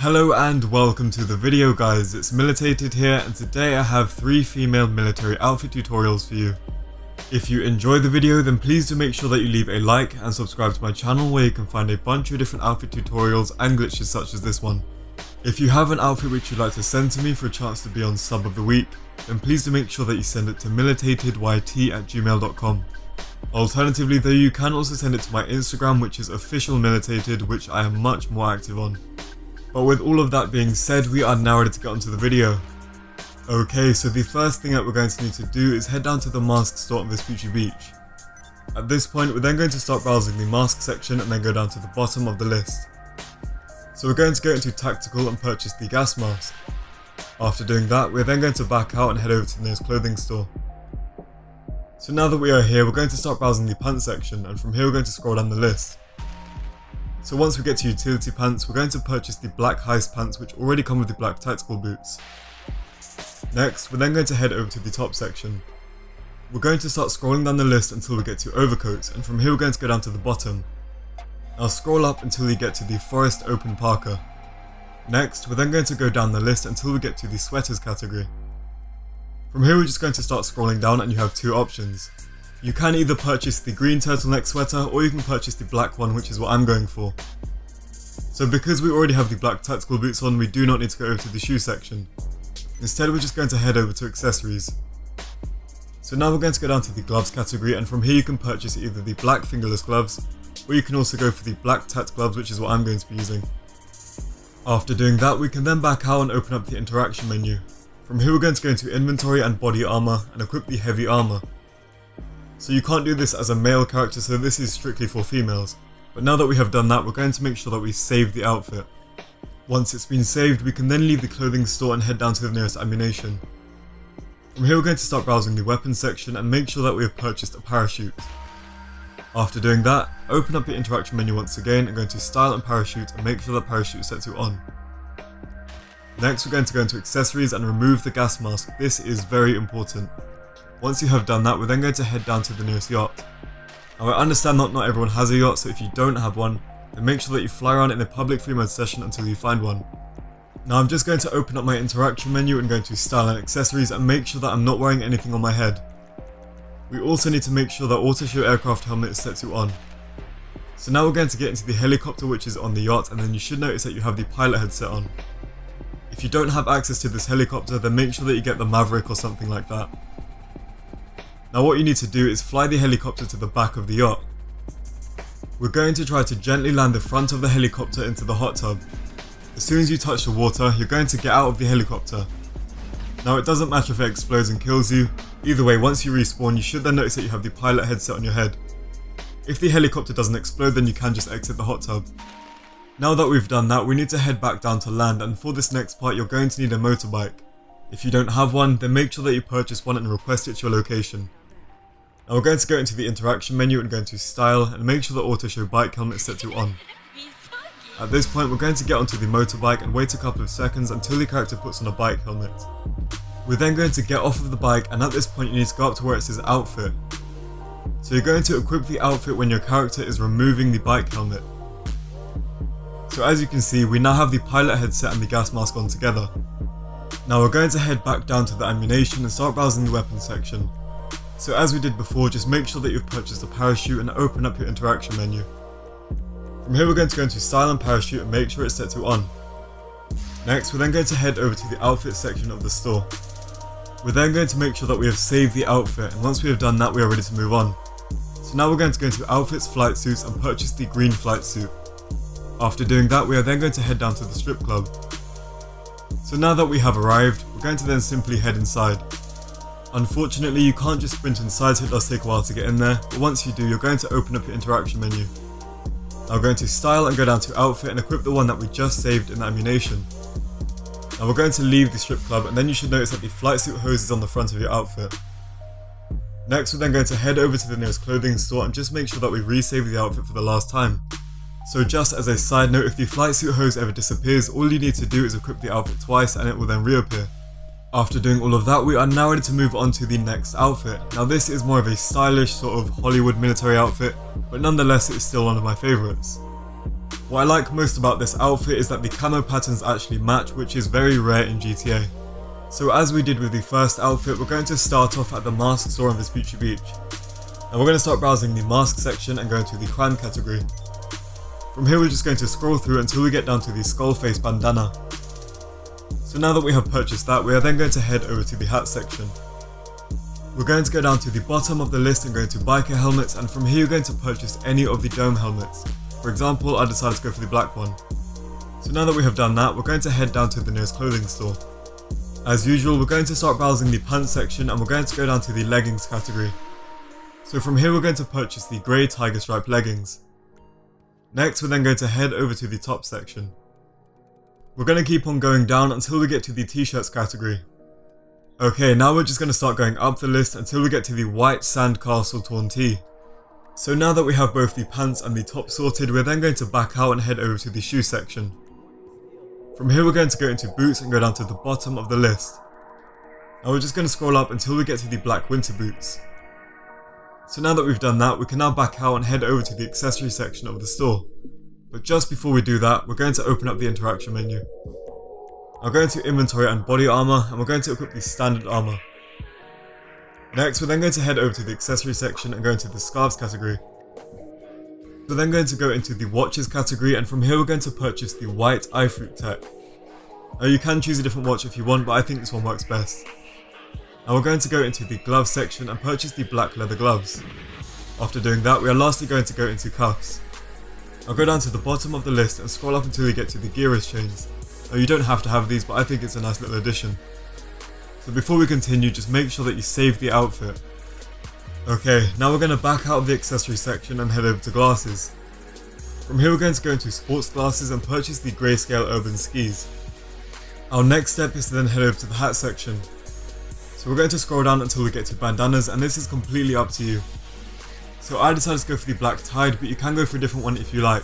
Hello and welcome to the video guys, it's Militated here and today I have 3 female military outfit tutorials for you. If you enjoy the video then please do make sure that you leave a like and subscribe to my channel where you can find a bunch of different outfit tutorials and glitches such as this one. If you have an outfit which you'd like to send to me for a chance to be on sub of the week, then please do make sure that you send it to MilitatedYT@gmail.com. Alternatively though, you can also send it to my Instagram, which is OfficialMilitated, which I am much more active on. But with all of that being said, we are now ready to get onto the video. Okay, so the first thing that we're going to need to do is head down to the mask store on Vespucci Beach. At this point, we're then going to start browsing the mask section and then go down to the bottom of the list. So we're going to go into tactical and purchase the gas mask. After doing that, we're then going to back out and head over to the nearest clothing store. So now that we are here, we're going to start browsing the pants section, and from here we're going to scroll down the list. So once we get to utility pants, we're going to purchase the black heist pants, which already come with the black tactical boots. Next, we're then going to head over to the top section. We're going to start scrolling down the list until we get to overcoats, and from here we're going to go down to the bottom. Now scroll up until you get to the forest open parka. Next, we're then going to go down the list until we get to the sweaters category. From here we're just going to start scrolling down and you have 2 options. You can either purchase the green turtleneck sweater or you can purchase the black one, which is what I'm going for. So because we already have the black tactical boots on, we do not need to go over to the shoe section. Instead we're just going to head over to accessories. So now we're going to go down to the gloves category, and from here you can purchase either the black fingerless gloves or you can also go for the black tat gloves, which is what I'm going to be using. After doing that, we can then back out and open up the interaction menu. From here we're going to go into inventory and body armor and equip the heavy armor. So you can't do this as a male character, so this is strictly for females. But now that we have done that, we're going to make sure that we save the outfit. Once it's been saved, we can then leave the clothing store and head down to the nearest ammunition. From here we're going to start browsing the weapons section and make sure that we have purchased a parachute. After doing that, open up the interaction menu once again and go into style and parachute and make sure that parachute is set to on. Next we're going to go into accessories and remove the gas mask. This is very important. Once you have done that, we're then going to head down to the nearest yacht. Now I understand that not everyone has a yacht, so if you don't have one, then make sure that you fly around in a public free mode session until you find one. Now I'm just going to open up my interaction menu and go into style and accessories and make sure that I'm not wearing anything on my head. We also need to make sure that auto show aircraft helmet is set to on. So now we're going to get into the helicopter, which is on the yacht, and then you should notice that you have the pilot headset on. If you don't have access to this helicopter, then make sure that you get the Maverick or something like that. Now what you need to do is fly the helicopter to the back of the yacht. We're going to try to gently land the front of the helicopter into the hot tub. As soon as you touch the water, you're going to get out of the helicopter. Now it doesn't matter if it explodes and kills you, either way once you respawn you should then notice that you have the pilot headset on your head. If the helicopter doesn't explode, then you can just exit the hot tub. Now that we've done that, we need to head back down to land, and for this next part you're going to need a motorbike. If you don't have one, then make sure that you purchase one and request it to your location. Now we're going to go into the interaction menu and go into style and make sure the auto show bike helmet is set to on. At this point we're going to get onto the motorbike and wait a couple of seconds until the character puts on a bike helmet. We're then going to get off of the bike, and at this point you need to go up to where it says outfit. So you're going to equip the outfit when your character is removing the bike helmet. So as you can see, we now have the pilot headset and the gas mask on together. Now we're going to head back down to the ammunition and start browsing the weapons section. So as we did before, just make sure that you've purchased a parachute and open up your interaction menu. From here we're going to go into style and parachute and make sure it's set to on. Next we're then going to head over to the outfit section of the store. We're then going to make sure that we have saved the outfit, and once we have done that we are ready to move on. So now we're going to go into outfits, flight suits and purchase the green flight suit. After doing that, we are then going to head down to the strip club. So now that we have arrived, we're going to then simply head inside. Unfortunately, you can't just sprint inside, so it does take a while to get in there, but once you do, you're going to open up your interaction menu. Now go into style and go down to outfit and equip the one that we just saved in the ammunition. Now we're going to leave the strip club, and then you should notice that the flight suit hose is on the front of your outfit. Next we're then going to head over to the nearest clothing store and just make sure that we resave the outfit for the last time. So just as a side note, if the flight suit hose ever disappears, all you need to do is equip the outfit twice and it will then reappear. After doing all of that, we are now ready to move on to the next outfit. Now this is more of a stylish sort of Hollywood military outfit, but nonetheless it is still one of my favourites. What I like most about this outfit is that the camo patterns actually match, which is very rare in GTA. So as we did with the first outfit, we're going to start off at the mask store on Vespucci Beach. And we're going to start browsing the mask section and go into the crime category. From here we're just going to scroll through until we get down to the skull face bandana. So now that we have purchased that, we are then going to head over to the hat section. We're going to go down to the bottom of the list and go into biker helmets, and from here you're going to purchase any of the dome helmets. For example, I decided to go for the black one. So now that we have done that, we're going to head down to the nearest clothing store. As usual, we're going to start browsing the pants section and we're going to go down to the leggings category. So from here we're going to purchase the grey tiger stripe leggings. Next we're then going to head over to the top section. We're going to keep on going down until we get to the t-shirts category. Okay, now we're just going to start going up the list until we get to the white sandcastle torn tee. So now that we have both the pants and the top sorted, we're then going to back out and head over to the shoe section. From here we're going to go into boots and go down to the bottom of the list. Now we're just going to scroll up until we get to the black winter boots. So now that we've done that, we can now back out and head over to the accessory section of the store. But just before we do that, we're going to open up the interaction menu. I'll go into inventory and body armor, and we're going to equip the standard armor. Next, we're then going to head over to the accessory section and go into the scarves category. We're then going to go into the watches category, and from here we're going to purchase the white eye fruit tech. Now you can choose a different watch if you want, but I think this one works best. Now we're going to go into the gloves section and purchase the black leather gloves. After doing that, we are lastly going to go into cuffs. I'll go down to the bottom of the list and scroll up until we get to the gear wrist chains. Now you don't have to have these, but I think it's a nice little addition. So before we continue, just make sure that you save the outfit. Okay, now we're going to back out of the accessory section and head over to glasses. From here we're going to go into sports glasses and purchase the grayscale urban skis. Our next step is to then head over to the hat section. So we're going to scroll down until we get to bandanas, and this is completely up to you. So I decided to go for the black tied, but you can go for a different one if you like.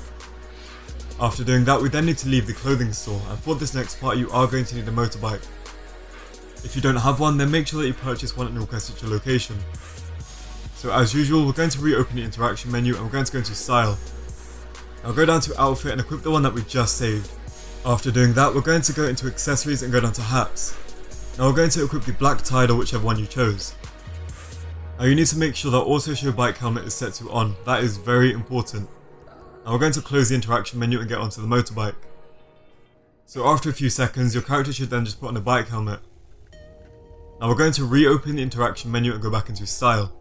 After doing that, we then need to leave the clothing store, and for this next part you are going to need a motorbike. If you don't have one, then make sure that you purchase one and request at your location. So as usual, we're going to reopen the interaction menu and we're going to go into style. I'll go down to outfit and equip the one that we just saved. After doing that, we're going to go into accessories and go down to hats. Now we're going to equip the black tied or whichever one you chose. Now you need to make sure that auto show bike helmet is set to on. That is very important. Now we're going to close the interaction menu and get onto the motorbike. So after a few seconds, your character should then just put on a bike helmet. Now we're going to reopen the interaction menu and go back into style.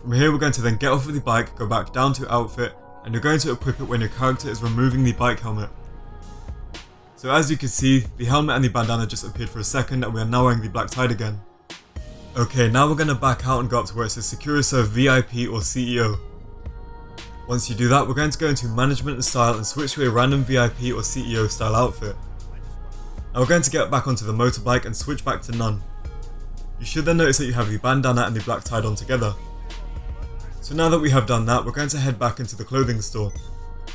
From here we're going to then get off of the bike, go back down to outfit, and you're going to equip it when your character is removing the bike helmet. So as you can see, the helmet and the bandana just appeared for a second and we are now wearing the black tied again. Okay, now we're going to back out and go up to where it says Secure Serve VIP or CEO. Once you do that, we're going to go into management and style and switch to a random VIP or CEO style outfit. Now we're going to get back onto the motorbike and switch back to none. You should then notice that you have the bandana and the black tied on together. So now that we have done that, we're going to head back into the clothing store.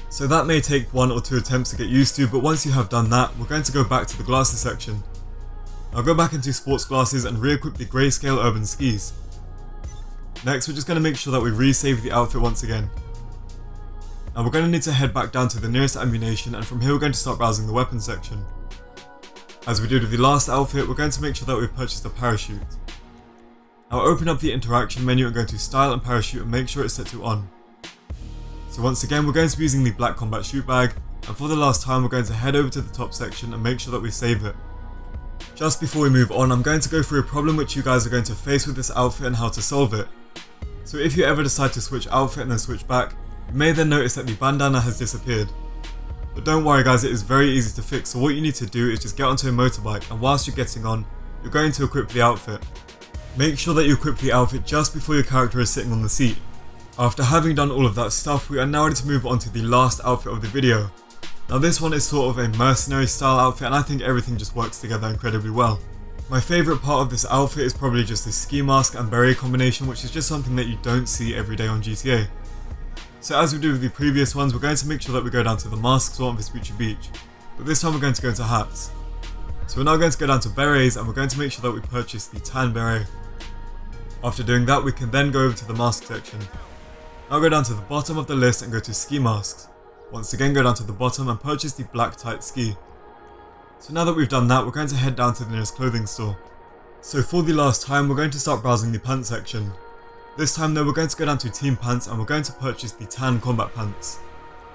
So that may take 1 or 2 attempts to get used to, but once you have done that, we're going to go back to the glasses section. I'll go back into sports glasses and re-equip the grayscale urban skis. Next, we're just going to make sure that we resave the outfit once again. Now we're going to need to head back down to the nearest ammunition, and from here we're going to start browsing the weapons section. As we did with the last outfit, we're going to make sure that we've purchased a parachute. Now open up the interaction menu and go to style and parachute and make sure it's set to on. So once again we're going to be using the black combat chute bag, and for the last time we're going to head over to the top section and make sure that we save it. Just before we move on, I'm going to go through a problem which you guys are going to face with this outfit and how to solve it. So if you ever decide to switch outfit and then switch back, you may then notice that the bandana has disappeared. But don't worry guys, it is very easy to fix, so what you need to do is just get onto a motorbike, and whilst you're getting on, you're going to equip the outfit. Make sure that you equip the outfit just before your character is sitting on the seat. After having done all of that stuff, we are now ready to move on to the last outfit of the video. Now this one is sort of a mercenary style outfit, and I think everything just works together incredibly well. My favourite part of this outfit is probably just the ski mask and beret combination, which is just something that you don't see every day on GTA. So as we do with the previous ones, we're going to make sure that we go down to the mask store on Vespucci Beach, but this time we're going to go into hats. So we're now going to go down to berets, and we're going to make sure that we purchase the tan beret. After doing that, we can then go over to the mask section. Now go down to the bottom of the list and go to ski masks. Once again, go down to the bottom and purchase the black tight ski. So now that we've done that, we're going to head down to the nearest clothing store. So for the last time, we're going to start browsing the pants section. This time though, we're going to go down to team pants and we're going to purchase the tan combat pants.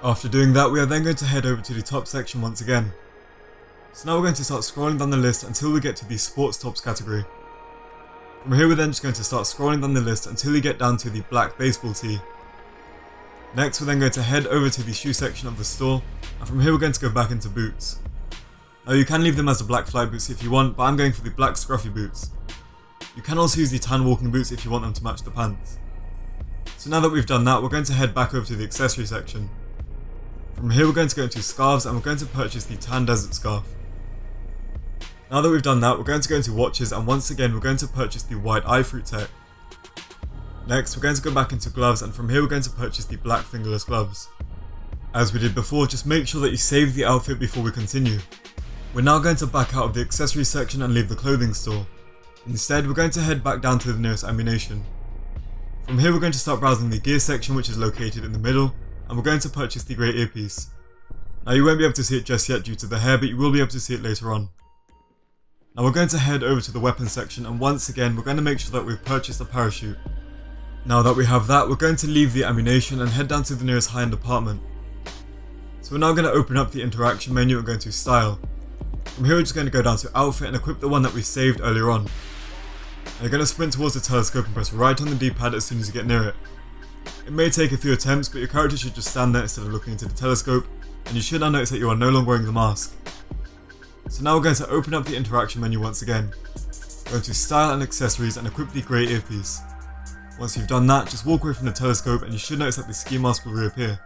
After doing that, we are then going to head over to the top section once again. So now we're going to start scrolling down the list until we get to the sports tops category. From here we're then just going to start scrolling down the list until we get down to the black baseball tee. Next we're then going to head over to the shoe section of the store, and from here we're going to go back into boots. Now you can leave them as the black flight boots if you want, but I'm going for the black scruffy boots. You can also use the tan walking boots if you want them to match the pants. So now that we've done that, we're going to head back over to the accessory section. From here we're going to go into scarves and we're going to purchase the tan desert scarf. Now that we've done that, we're going to go into watches and once again we're going to purchase the white eye fruit tech. Next we're going to go back into gloves and from here we're going to purchase the black fingerless gloves. As we did before, just make sure that you save the outfit before we continue. We're now going to back out of the accessory section and leave the clothing store. Instead we're going to head back down to the nearest ammunition. From here we're going to start browsing the gear section, which is located in the middle, and we're going to purchase the grey earpiece. Now you won't be able to see it just yet due to the hair, but you will be able to see it later on. Now we're going to head over to the weapons section and once again we're going to make sure that we've purchased a parachute. Now that we have that, we're going to leave the ammunition and head down to the nearest high-end apartment. So we're now going to open up the interaction menu and go into style. From here we're just going to go down to outfit and equip the one that we saved earlier on. Now you're going to sprint towards the telescope and press right on the D-pad as soon as you get near it. It may take a few attempts, but your character should just stand there instead of looking into the telescope, and you should now notice that you are no longer wearing the mask. So now we're going to open up the interaction menu once again. Go into style and accessories and equip the grey earpiece. Once you've done that, just walk away from the telescope and you should notice that the ski mask will reappear.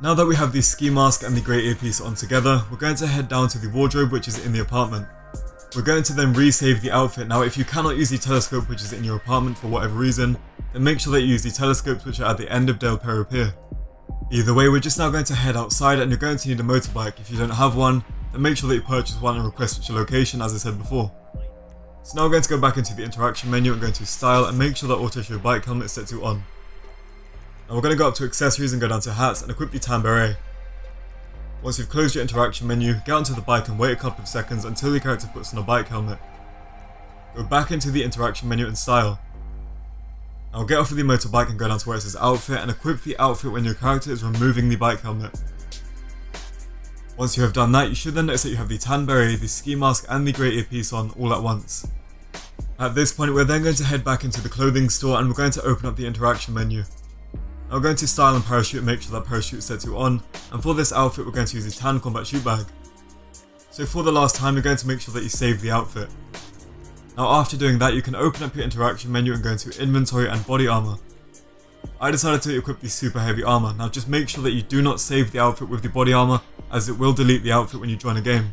Now that we have the ski mask and the grey earpiece on together, we're going to head down to the wardrobe which is in the apartment. We're going to then resave the outfit. Now if you cannot use the telescope which is in your apartment for whatever reason, then make sure that you use the telescopes which are at the end of Del Perro Pier. Either way, we're just now going to head outside and you're going to need a motorbike. If you don't have one, then make sure that you purchase one and request at your location as I said before. So now we're going to go back into the interaction menu and go into style and make sure that auto show bike helmet is set to on. Now we're going to go up to accessories and go down to hats and equip the tan beret. Once you've closed your interaction menu, get onto the bike and wait a couple of seconds until your character puts on a bike helmet. Go back into the interaction menu and style. Now get off of the motorbike and go down to where it says outfit and equip the outfit when your character is removing the bike helmet. Once you have done that, you should then notice that you have the tan beret, the ski mask and the grey earpiece on all at once. At this point we're then going to head back into the clothing store and we're going to open up the interaction menu. Now we're going to style and parachute and make sure that parachute is set to on, and for this outfit we're going to use the tan combat chute bag. So for the last time you're going to make sure that you save the outfit. Now after doing that you can open up your interaction menu and go into inventory and body armor. I decided to equip the super heavy armor. Now just make sure that you do not save the outfit with the body armor, as it will delete the outfit when you join a game.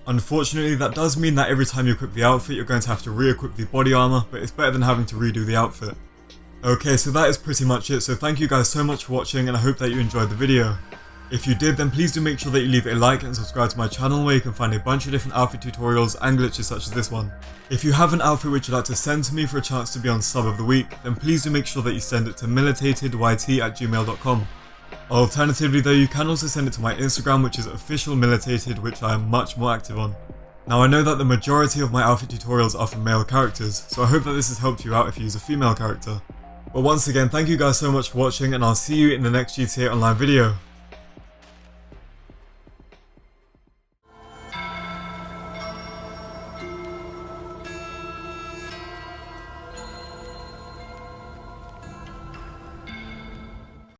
Unfortunately that does mean that every time you equip the outfit you're going to have to re-equip the body armor, but it's better than having to redo the outfit. Okay, so that is pretty much it, so thank you guys so much for watching and I hope that you enjoyed the video. If you did, then please do make sure that you leave a like and subscribe to my channel where you can find a bunch of different outfit tutorials and glitches such as this one. If you have an outfit which you'd like to send to me for a chance to be on sub of the week, then please do make sure that you send it to MilitatedYT@gmail.com. Alternatively though, you can also send it to my Instagram which is OfficialMilitated, which I am much more active on. Now I know that the majority of my outfit tutorials are for male characters, so I hope that this has helped you out if you use a female character. But once again, thank you guys so much for watching and I'll see you in the next GTA Online video.